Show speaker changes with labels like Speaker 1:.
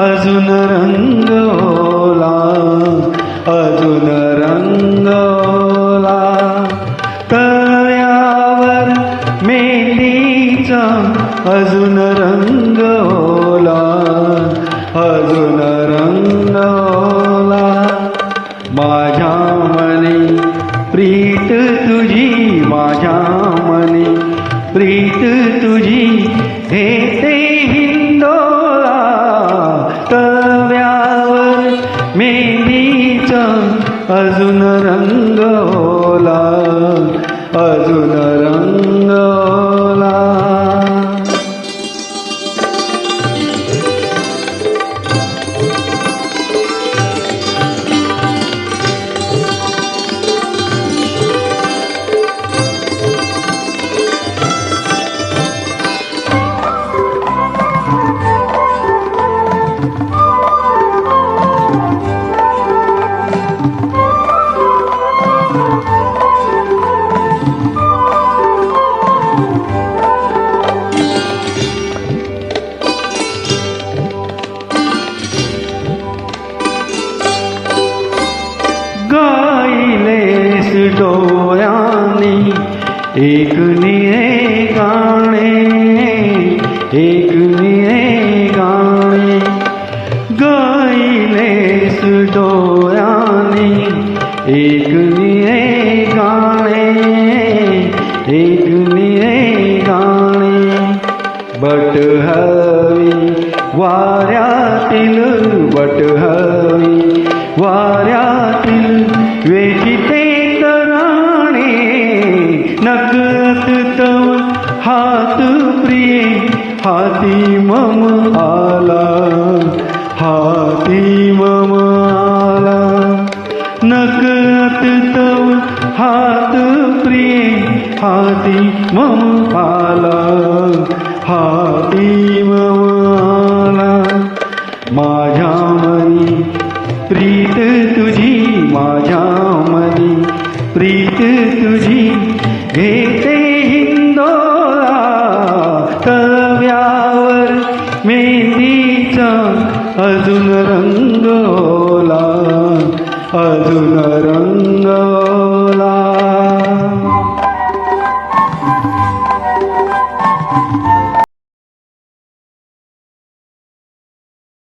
Speaker 1: अजून रंगवला, अजून रंगवला. तळ्यावर मेहंदीचा अजून रंगवला, अजून रंगवला. माझ्या मनी प्रीत तुझी, माझ्या मनी प्रीत तुझी येते हिंदोला. तव्यावर मेहंदीचा अजून रंगवला, अजून रंगवला. गाईलेस डोळ्यांनी एक निळे गाणे, एक निळे गाणे. गाईलेस डोळ्यांनी एक निळे गाणे, एक निळे गाणे. बट हवी वाऱ्यातील, बट हवी वाऱ्यातील वेचिते तराणे. नकळत तव हात प्रिये हाती मम आला, हाती मम आला. नकळत तव हात प्रिये हाती मम आला, हाती मम आला. माझ्या मनी प्रीत तुझी, माझ्या मनी प्रीत तुझी घेते हिंदोला. तव्यावर मेहंदीचा अजून रंगवला, अजून रंगवला.